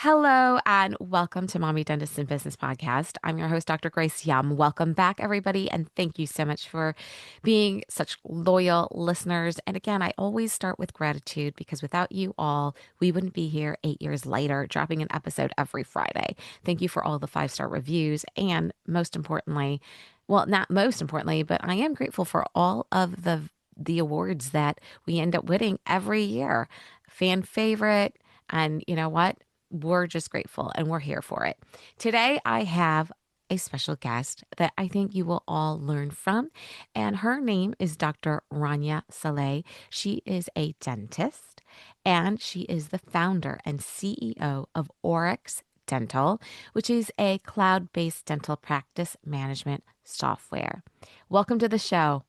Hello and welcome to Mommy Dentist and Business Podcast. I'm your host, Dr. Grace Yum. Welcome back, everybody, and thank you so much for being such loyal listeners. And again, I always start with gratitude because without you all, we wouldn't be here 8 years later, dropping an episode every Friday. Thank you for all the 5-star reviews. And most importantly, well, not most importantly, but I am grateful for all of the awards that we end up winning every year. Fan favorite. And you know what? We're just grateful and we're here for it. Today, I have a special guest that I think you will all learn from. And her name is Dr. Rania Saleh. She is a dentist and she is the founder and CEO of Oryx Dental, which is a cloud based dental practice management software. Welcome to the show.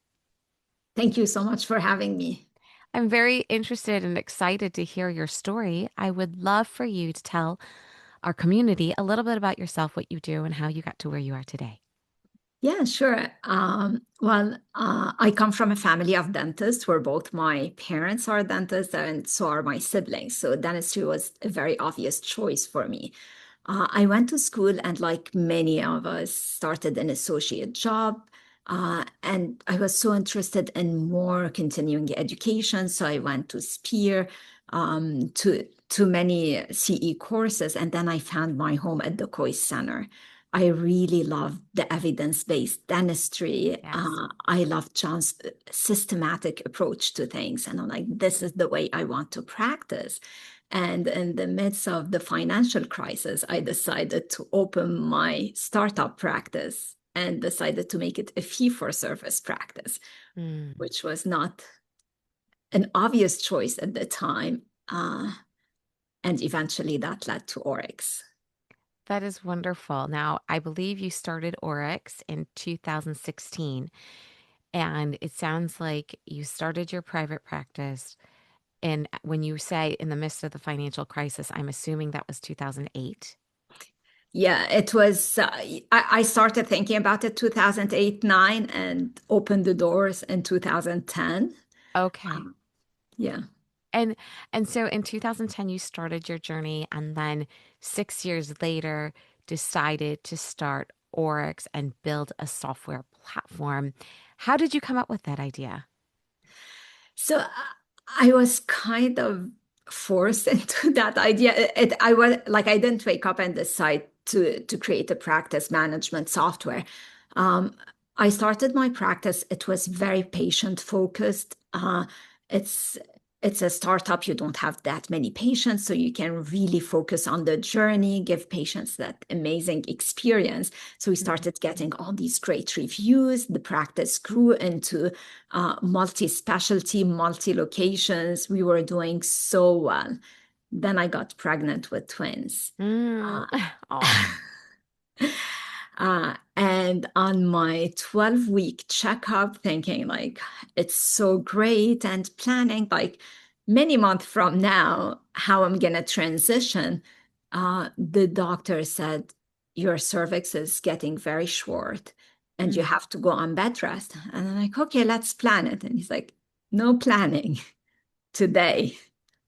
Thank you so much for having me. I'm very interested and excited to hear your story. I would love for you to tell our community a little bit about yourself, what you do, and how you got to where you are today. Yeah, sure. I come from a family of dentists where both my parents are dentists and so are my siblings. So dentistry was a very obvious choice for me. I went to school and, like many of us, started an associate job. And I was so interested in more continuing education. So I went to Spear, to many CE courses. And then I found my home at the Coy Center. I really love the evidence-based dentistry. Yes. I love John's systematic approach to things. And I'm like, this is the way I want to practice. And in the midst of the financial crisis, I decided to open my startup practice and decided to make it a fee-for-service practice, Mm, which was not an obvious choice at the time. And eventually that led to Oryx. that is wonderful. Now, I believe you started Oryx in 2016, and it sounds like you started your private practice. And when you say in the midst of the financial crisis, I'm assuming that was 2008. Yeah, it was. I started thinking about it 2008, 9, and opened the doors in 2010. Okay. Um, yeah. And and so in 2010 you started your journey and then 6 years later decided to start Oryx and build a software platform. How did you come up with that idea? So I was kind of forced into that idea. I was like, I didn't wake up and decide to create a practice management software. Um, I started my practice. It was very patient focused. It's it's a startup. You don't have that many patients, so you can really focus on the journey, give patients that amazing experience. So we Mhm. started getting all these great reviews. The practice grew into multi-specialty, multi-locations. We were doing so well. Then I got pregnant with twins. Mm. Uh, Oh. and on my 12-week checkup, thinking like it's so great and planning like many months from now how I'm gonna transition, the doctor said your cervix is getting very short and you Mm. have to go on bed rest. And I'm like, okay, let's plan it. And he's like, no planning today.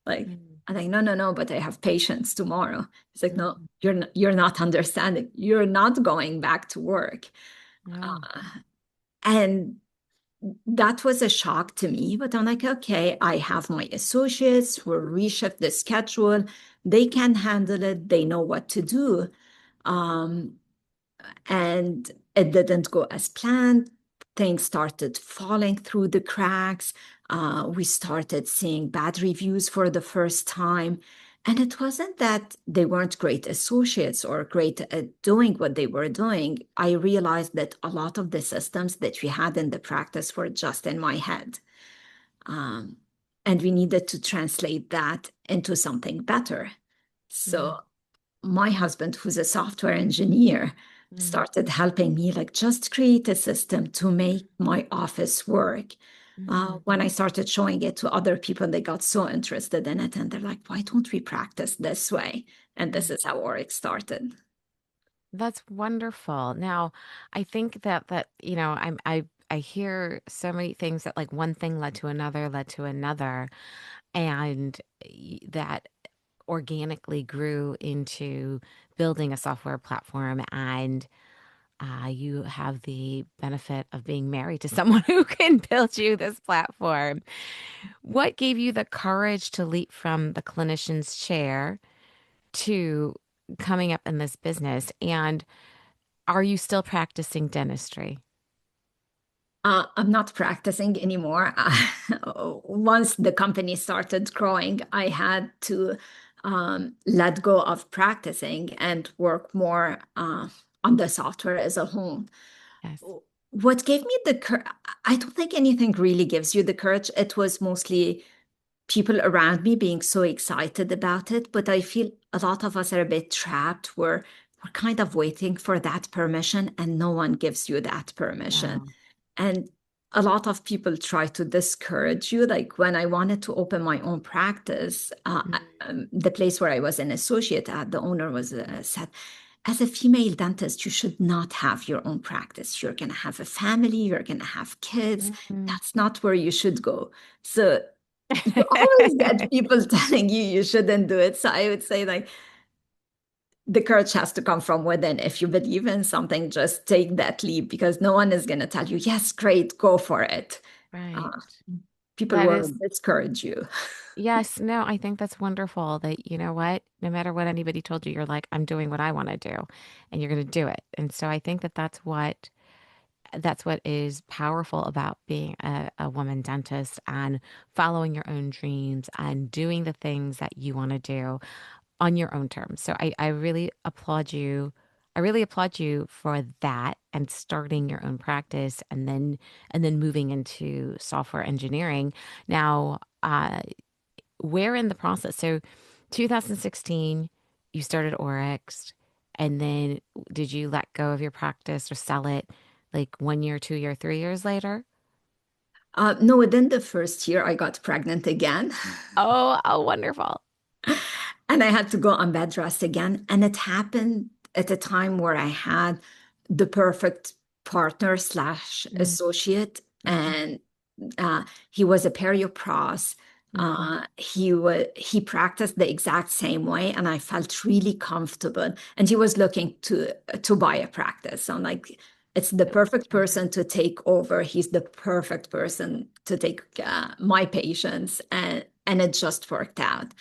Like, Mm. I'm like, no, no, no, but I have patients tomorrow. He's like, no, Mm. you're not understanding. You're not going back to work. No. Uh, and that was a shock to me, but I'm like, okay, I have my associates who reshift the schedule. They can handle it. They know what to do. Um, and it didn't go as planned. Things started falling through the cracks. We started seeing bad reviews for the first time. And it wasn't that they weren't great associates or great at doing what they were doing. I realized that a lot of the systems that we had in the practice were just in my head. Um, and we needed to translate that into something better. Mm. So my husband, who's a software engineer, Mm. started helping me like just create a system to make my office work. Mm. When I started showing it to other people, they got so interested in it and they're like, why don't we practice this way? And this Mm. is how Oryx started. That's wonderful. Now, I think that I hear so many things that like one thing led to another, and that organically grew into building a software platform, and you have the benefit of being married to someone who can build you this platform. What gave you the courage to leap from the clinician's chair to coming up in this business? And are you still practicing dentistry? I'm not practicing anymore. Once the company started growing, I had to let go of practicing and work more on the software as a whole. Yes. What gave me the courage? I don't think anything really gives you the courage. It was mostly people around me being so excited about it. But I feel a lot of us are a bit trapped. We're kind of waiting for that permission, and no one gives you that permission. No. And a lot of people try to discourage you. Like when I wanted to open my own practice, Mm, the place where I was an associate at, the owner was said, as a female dentist, you should not have your own practice. You're going to have a family, you're going to have kids. mm. That's not where you should go. So you always get people telling you you shouldn't do it. So I would say, like, the courage has to come from within. If you believe in something, just take that leap because no one is going to tell you, yes, great, go for it. Right. Uh, People That will is, discourage you. yes, no, I think that's wonderful that, you know what, no matter what anybody told you, you're like, I'm doing what I want to do, and you're going to do it. And so I think that that's what is powerful about being a woman dentist and following your own dreams and doing the things that you want to do on your own terms. So I really applaud you. I really applaud you for that and starting your own practice and then moving into software engineering. Now, where in the process? So 2016, you started Oryx, and then did you let go of your practice or sell it like 1 year, 2 year, 3 years later? No, within the first year, I got pregnant again. Oh, oh, wonderful. And I had to go on bed rest again. And it happened at a time where I had the perfect partner slash associate. Mm-hmm. And uh, he was a periopros. He practiced the exact same way, and I felt really comfortable. And he was looking to buy a practice. So I'm like, it's the perfect person to take over. He's the perfect person to take my patients, and it just worked out.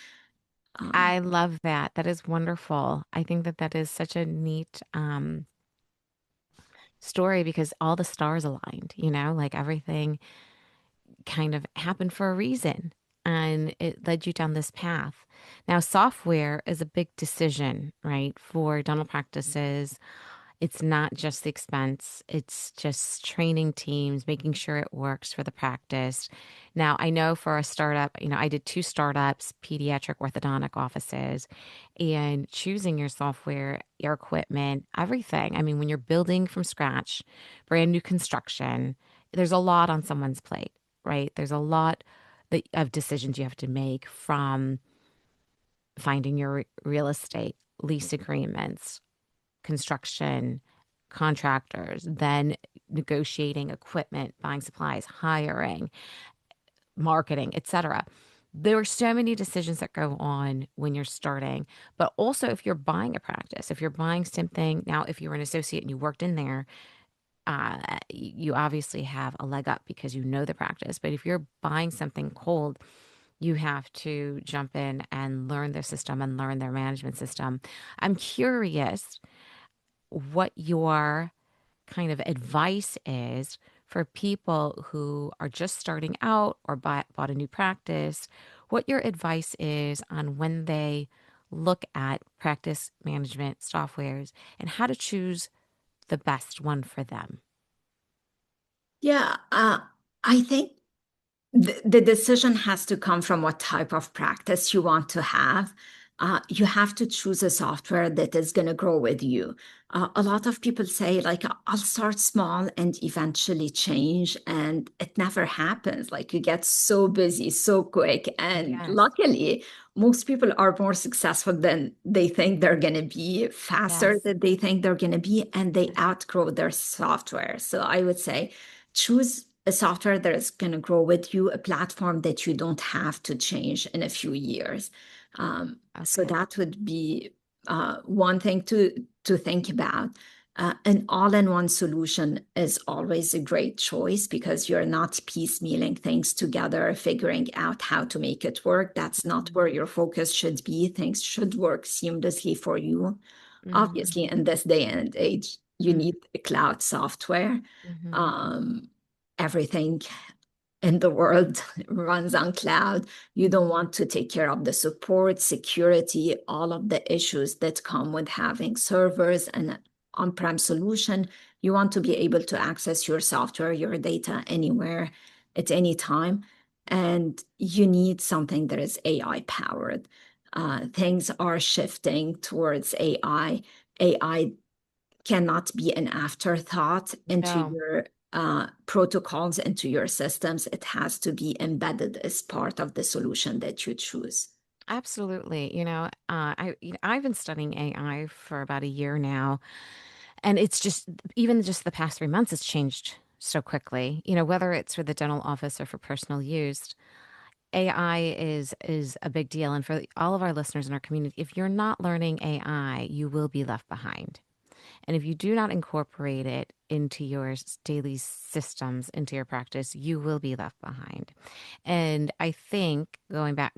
Um, I love that. That is wonderful. I think that that is such a neat story because all the stars aligned, like everything kind of happened for a reason and it led you down this path. Now, software is a big decision, right, for dental practices. It's not just the expense, it's just training teams, making sure it works for the practice. Now, I know for a startup, I did two startups, pediatric orthodontic offices, and choosing your software, your equipment, everything. I mean, when you're building from scratch, brand new construction, there's a lot on someone's plate, right? There's a lot of decisions you have to make from finding your real estate, lease agreements, construction, contractors, then negotiating equipment, buying supplies, hiring, marketing, etc. There are so many decisions that go on when you're starting, but also if you're buying a practice, if you're buying something, now if you're an associate and you worked in there, you obviously have a leg up because you know the practice. But if you're buying something cold, you have to jump in and learn their system and learn their management system. I'm curious what your kind of advice is for people who are just starting out or bought a new practice, what your advice is on when they look at practice management softwares and how to choose the best one for them. yeah, I think the decision has to come from what type of practice you want to have. You have to choose a software that is going to grow with you. A lot of people say, like, I'll start small and eventually change, and it never happens. Like, you get so busy so quick. And Yes. luckily, most people are more successful than they think they're going to be, faster Yes. than they think they're going to be, and they outgrow their software. So I would say, choose a software that is going to grow with you, a platform that you don't have to change in a few years. So Okay. that would be one thing to think about. An all-in-one solution is always a great choice because you're not piecemealing things together, figuring out how to make it work. That's not where your focus should be. Things should work seamlessly for you. Mm-hmm. Obviously, in this day and age, you Mm-hmm. need the cloud software. Mm-hmm. Um, Everything in the world runs on cloud. You don't want to take care of the support, security, all of the issues that come with having servers and on-prem solution. You want to be able to access your software, your data anywhere at any time. And you need something that is AI powered. Things are shifting towards AI. AI cannot be an afterthought into No. your protocols, into your systems. It has to be embedded as part of the solution that you choose. Absolutely. I've been studying AI for about a year now, and it's just even just the past 3 months, it's changed so quickly. Whether it's for the dental office or for personal use, AI is a big deal. And for all of our listeners in our community, if you're not learning AI, you will be left behind. And if you do not incorporate it into your daily systems, into your practice, you will be left behind. And I think going back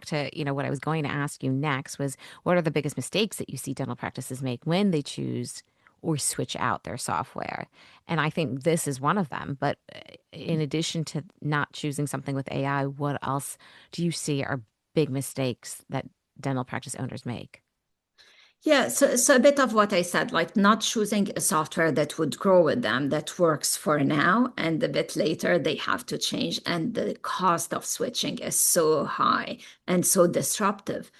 to, what I was going to ask you next was what are the biggest mistakes that you see dental practices make when they choose or switch out their software? And I think this is one of them. But in addition to not choosing something with AI, what else do you see are big mistakes that dental practice owners make? Yeah, so a bit of what I said, like not choosing a software that would grow with them, that works for now, and a bit later they have to change, and the cost of switching is so high and so disruptive.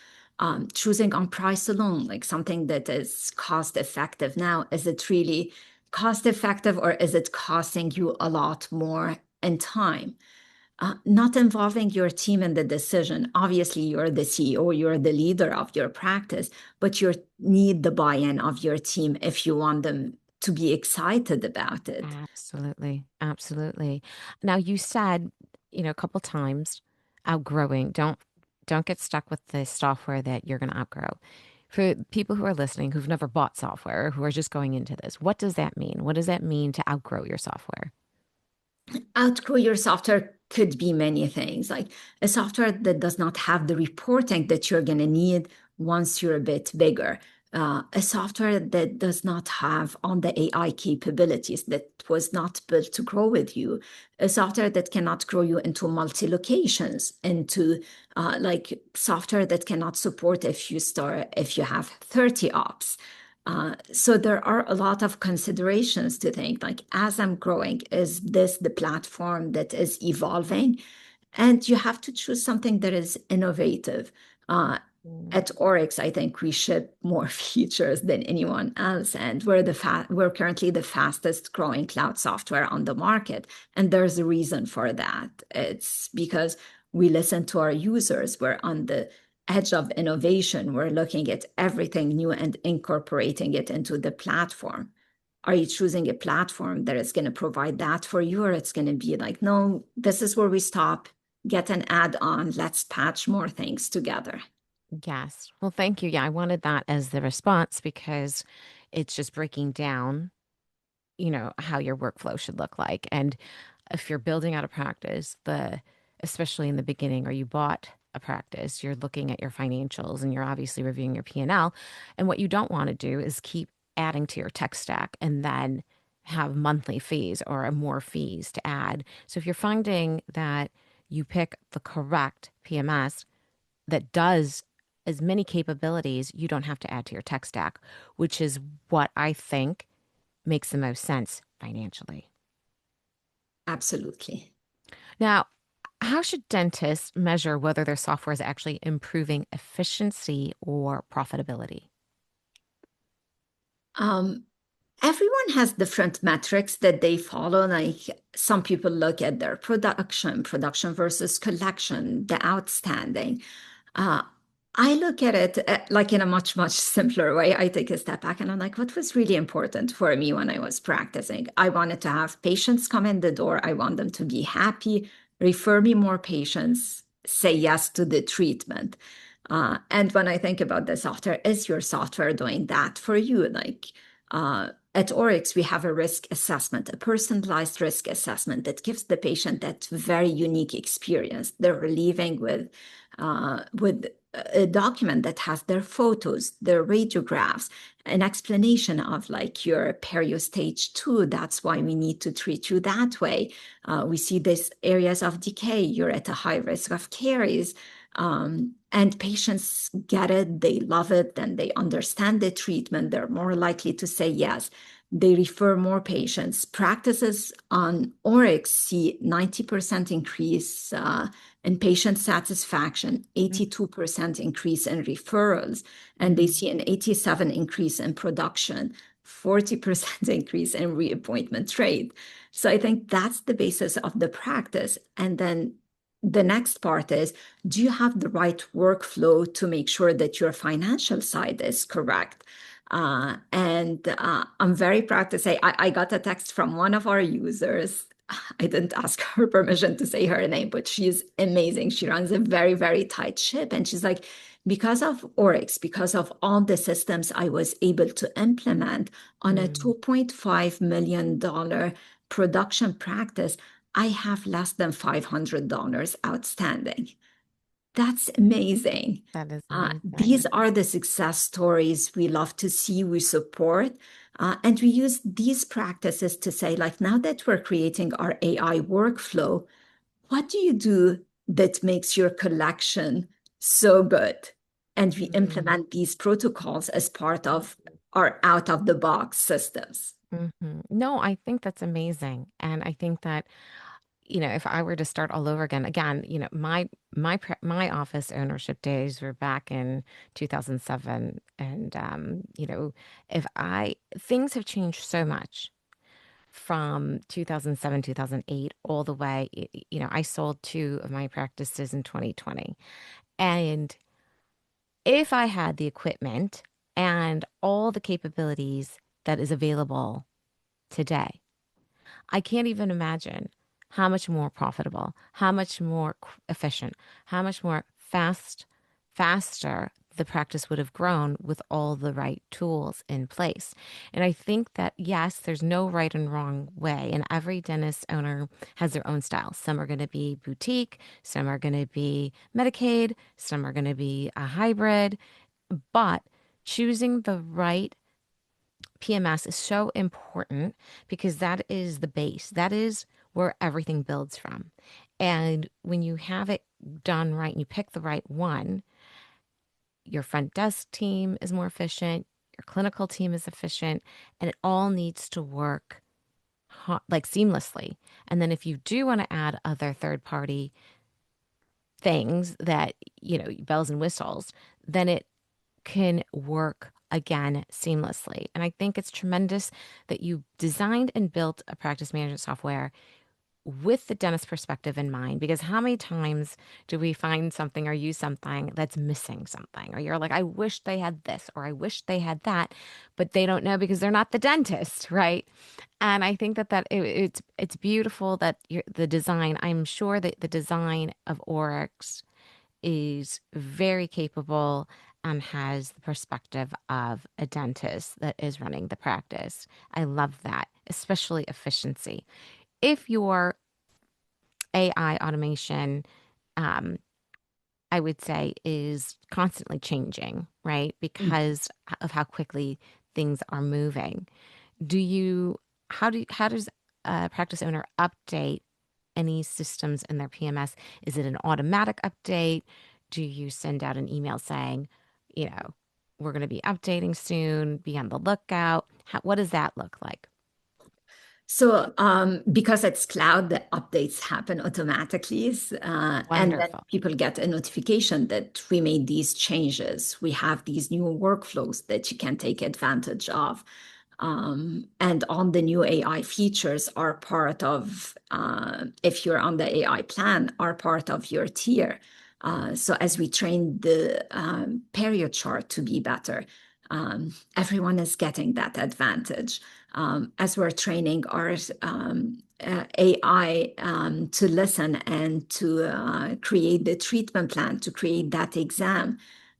Choosing on price alone, like something that is cost effective now, is it really cost effective or is it costing you a lot more in time? Not involving your team in the decision. Obviously, you're the CEO, you're the leader of your practice, but you need the buy-in of your team if you want them to be excited about it. Absolutely. Absolutely. Now you said, a couple times outgrowing. Don't get stuck with the software that you're going to outgrow. For people who are listening who've never bought software, who are just going into this, what does that mean? What does that mean to outgrow your software? Outgrow your software could be many things, like a software that does not have the reporting that you're going to need once you're a bit bigger. A software that does not have all the AI capabilities, that was not built to grow with you. A software that cannot grow you into multi-locations, into like software that cannot support if you have 30 ops. So there are a lot of considerations to think, like, as I'm growing, is this the platform that is evolving? And you have to choose something that is innovative. Uh, Mm. at Oryx, I think we ship more features than anyone else, and we're currently the fastest growing cloud software on the market. And there's a reason for that. It's because we listen to our users. We're on the edge of innovation. We're looking at everything new and incorporating it into the platform. Are you choosing a platform that is going to provide that for you, or it's going to be like, no, this is where we stop, get an add-on, let's patch more things together? Yes. Well, thank you. Yeah, I wanted that as the response because it's just breaking down, how your workflow should look like. And if you're building out a practice, especially in the beginning, or you bought a practice, you're looking at your financials and you're obviously reviewing your P&L. And what you don't want to do is keep adding to your tech stack and then have monthly fees or more fees to add. So if you're finding that you pick the correct PMS that does as many capabilities, you don't have to add to your tech stack, which is what I think makes the most sense financially. Absolutely. Now, how should dentists measure whether their software is actually improving efficiency or profitability? Um, Everyone has different metrics that they follow. Like some people look at their production versus collection, the outstanding. Uh, I look at it like in a much, much simpler way. I take a step back and I'm like, what was really important for me when I was practicing? I wanted to have patients come in the door. I want them to be happy, refer me more patients, say yes to the treatment. And when I think about the software, is your software doing that for you? Like at Oryx, we have a risk assessment, a personalized risk assessment that gives the patient that very unique experience. They're leaving with a document that has their photos, their radiographs, an explanation of like your perio stage 2. That's why we need to treat you that way. We see these areas of decay. You're at a high risk of caries. And patients get it, they love it, and they understand the treatment. They're more likely to say yes. They refer more patients. Practices on Oryx see 90% increase in patient satisfaction, 82% increase in referrals, and they see an 87 increase in production, 40% increase in reappointment rate. So I think that's the basis of the practice. And then the next part is, do you have the right workflow to make sure that your financial side is correct? And I'm very proud to say I got a text from one of our users. I didn't ask her permission to say her name, but she's amazing. She runs a very, very tight ship. And she's like, because of Oryx, because of all the systems I was able to implement on a Mm. $2.5 million production practice, I have less than $500 outstanding. That's amazing. That is These amazing. are the success stories we love to see, we support. And we use these practices to say, like, now that we're creating our AI workflow, what do you do that makes your collection so good? And we Mm. implement these protocols as part of our out of the box systems. No, I think that's amazing. And I think that, if I were to start all over again, my office ownership days were back in 2007, and if I things have changed so much from 2007, 2008 all the way. I sold two of my practices in 2020. And if I had the equipment and all the capabilities that is available today, I can't even imagine how much more profitable, how much more efficient, how much more faster the practice would have grown with all the right tools in place. And I think that, yes, there's no right and wrong way, and every dentist owner has their own style. Some are going to be boutique, some are going to be Medicaid, some are going to be a hybrid, but choosing the right PMS is so important because that is the base. That is where everything builds from. And when you have it done right and you pick the right one, your front desk team is more efficient, your clinical team is efficient, and it all needs to work like seamlessly. And then if you do want to add other third party things that, bells and whistles, then it can work again seamlessly. And I think it's tremendous that you designed and built a practice management software with the dentist perspective in mind, because how many times do we find something or use something that's missing something, or you're like, I wish they had this or I wish they had that, but they don't know because they're not the dentist, right? And I think it's beautiful that the design, I'm sure that the design of Oryx is very capable and has the perspective of a dentist that is running the practice. I love that, especially efficiency. If your AI automation, um, I would say, is constantly changing, right? Because of how quickly things are moving. Do you, how does a practice owner update any systems in their PMS? Is it an automatic update? Do you send out an email saying, you know, we're going to be updating soon, be on the lookout? What does that look like? So, because it's cloud, the updates happen automatically, and then Wonderful. people get a notification that we made these changes. We have these new workflows that you can take advantage of. And all the new AI features are part of, if you're on the AI plan, are part of your tier. So as we train the perio chart to be better, Everyone is getting that advantage. As we're training our AI to listen and to create the treatment plan, to create that exam,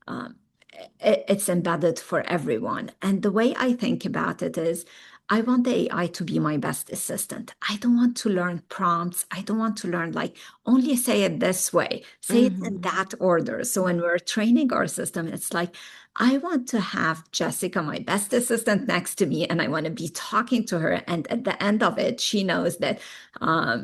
um, it's embedded for everyone. And the way I think about it is, I want the AI to be my best assistant. I don't want to learn prompts. I don't want to learn like only say it this way, say it in Hmm. that order. So when we're training our system, it's like, I want to have Jessica, my best assistant, next to me, and I want to be talking to her. And at the end of it, she knows that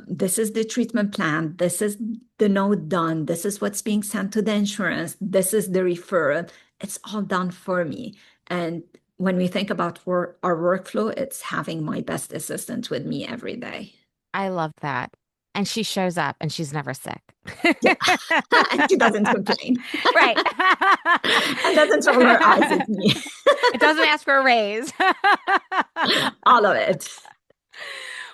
this is the treatment plan, this is the note done, this is what's being sent to the insurance, this is the referral. It's all done for me. And when we think about our workflow, it's having my best assistant with me every day. I love that. And she shows up and she's never sick. Yeah. And she doesn't complain Right. and doesn't roll her eyes at me. It doesn't ask for a raise. All of it.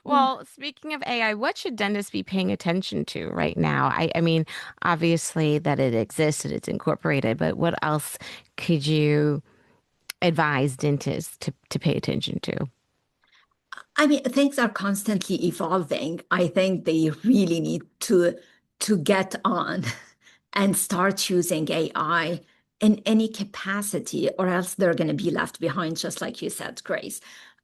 Well, speaking of AI, what should dentists be paying attention to right now? I mean, obviously that it exists and it's incorporated, but what else could you advise dentists to pay attention to? I mean, things are constantly evolving. I think they really need to get on and start using AI in any capacity, or else they're going to be left behind, just like you said, Grace.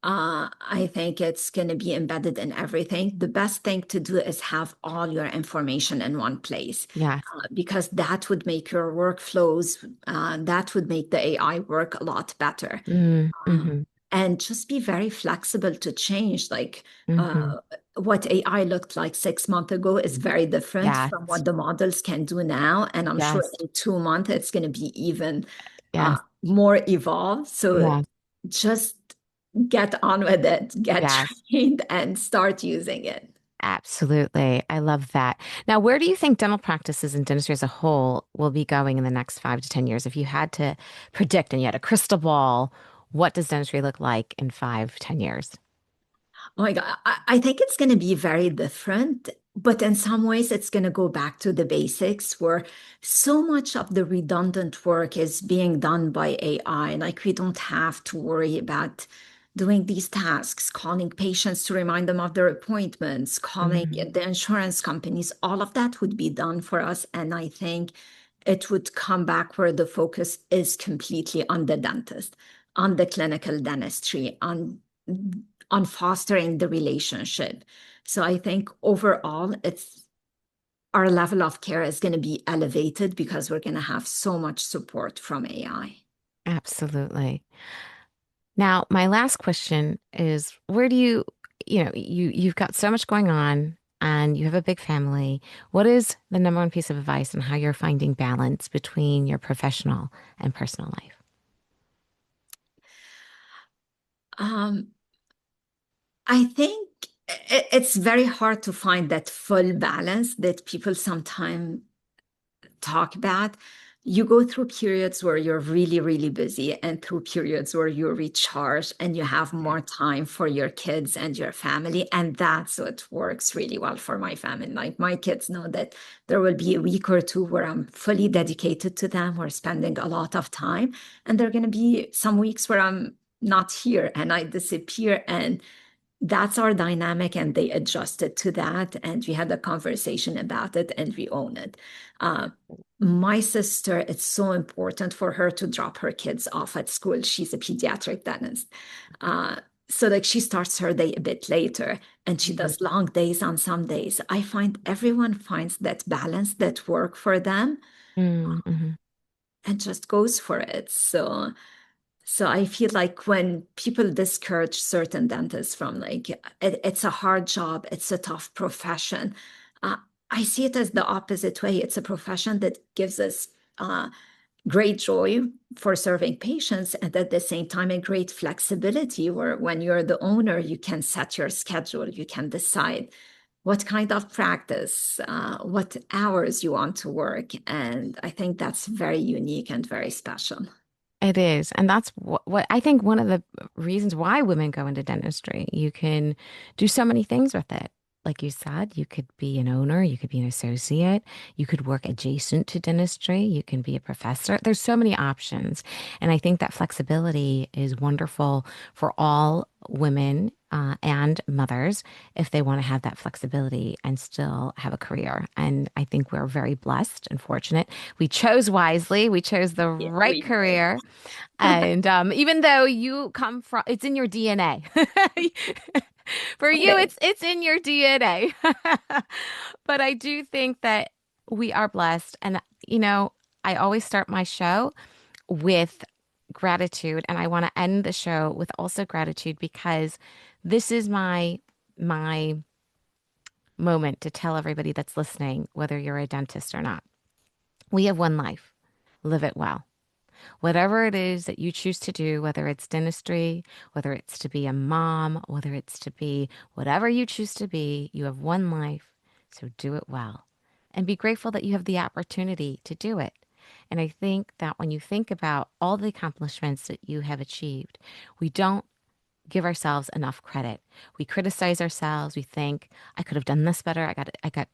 I think it's going to be embedded in everything. The best thing to do is have all your information in one place, Yes. because that would make your workflows, that would make the AI work a lot better. Mm, Uh, hmm. and just be very flexible to change. Like Hmm. what AI looked like 6 months ago is very different from Yes. what the models can do now. And I'm sure Yes. in 2 months it's going to be even Yes. more evolved. So Yes. just get on with it, get Yes. trained, and start using it. Absolutely. I love that. Now, where do you think dental practices and dentistry as a whole will be going in the next 5 to 10 years? If you had to predict and you had a crystal ball, what does dentistry look like in 5, 10 years? Oh my God. I think it's going to be very different, but in some ways, it's going to go back to the basics where so much of the redundant work is being done by AI. Like we don't have to worry about doing these tasks, calling patients to remind them of their appointments, calling Hmm. the insurance companies. All of that would be done for us. And I think it would come back where the focus is completely on the dentist, on the clinical dentistry, on fostering the relationship. So I think overall, it's our level of care is going to be elevated because we're going to have so much support from AI. Absolutely. Now, my last question is where do you've got so much going on and you have a big family. What is the number one piece of advice on how you're finding balance between your professional and personal life? Um, I think it's very hard to find that full balance that people sometimes talk about. You go through periods where you're really, really busy, and through periods where you're recharged and you have more time for your kids and your family. And that's what works really well for my family. Like my kids know that there will be a week or two where I'm fully dedicated to them. We're spending a lot of time. And there are going to be some weeks where I'm not here and I disappear. And that's our dynamic, and they adjusted to that, and we had a conversation about it, and we own it. uh, my sister, it's so important for her to drop her kids off at school. She's a pediatric dentist. uh, so like she starts her day a bit later and she Mhm. does long days on some days. I find everyone finds that balance that work for them Mm-hmm. and just goes for it. So I feel like when people discourage certain dentists from like it's a hard job, it's a tough profession. Uh, I see it as the opposite way. It's a profession that gives us great joy for serving patients, and at the same time, a great flexibility where when you're the owner, you can set your schedule, you can decide what kind of practice, what hours you want to work. And I think that's very unique and very special. It is. And that's what I think one of the reasons why women go into dentistry. You can do so many things with it. like you said, you could be an owner, you could be an associate, you could work adjacent to dentistry, you can be a professor. There's so many options. And I think that flexibility is wonderful for all women and mothers if they want to have that flexibility and still have a career. And I think we're very blessed and fortunate. We chose wisely, we chose the Yeah, right we did. career. And even though you come from, it's in your DNA. For It you, is. it's in your DNA. But I do think that we are blessed. And, I always start my show with gratitude, and I want to end the show with also gratitude because this is my moment to tell everybody that's listening, whether you're a dentist or not. We have one life. Live it well. Whatever it is that you choose to do, whether it's dentistry, whether it's to be a mom, whether it's to be whatever you choose to be, you have one life. So do it well and be grateful that you have the opportunity to do it. And I think that when you think about all the accomplishments that you have achieved, we don't give ourselves enough credit. We criticize ourselves. We think, I could have done this better.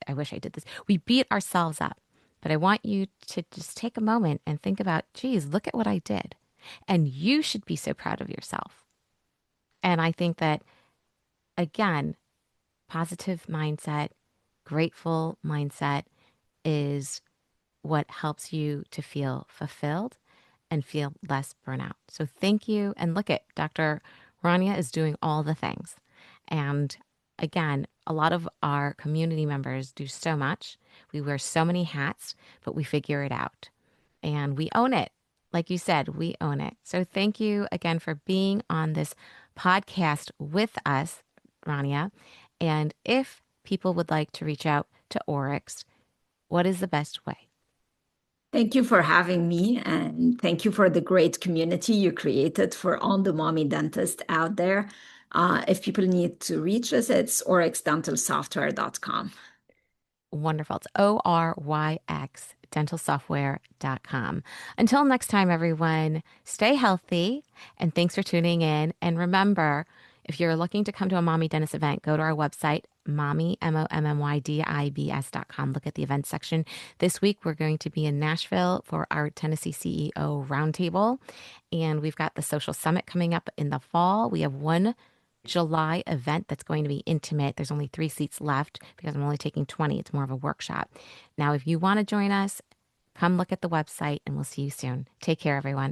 I wish I did this. We beat ourselves up. But I want you to just take a moment and think about, geez, look at what I did. And you should be so proud of yourself. And I think that, again, positive mindset, grateful mindset is what helps you to feel fulfilled and feel less burnout. So thank you. And look at Dr. Rania is doing all the things. And again, a lot of our community members do so much. We wear so many hats, but we figure it out and we own it. Like you said, we own it. So thank you again for being on this podcast with us, Rania. And if people would like to reach out to Oryx, what is the best way? Thank you for having me, and thank you for the great community you created for all the mommy dentists out there. If people need to reach us, it's oryxdentalsoftware.com. Wonderful. It's ORYX dentalsoftware.com. Until next time, everyone, stay healthy and thanks for tuning in. And remember, if you're looking to come to a Mommy Dentist event, go to our website, mommydibs.com. Look at the event section. This week, we're going to be in Nashville for our Tennessee CEO Roundtable. And we've got the Social Summit coming up in the fall. We have one July event that's going to be intimate. There's only 3 seats left because I'm only taking 20. It's more of a workshop. Now, if you want to join us, come look at the website and we'll see you soon. Take care, everyone.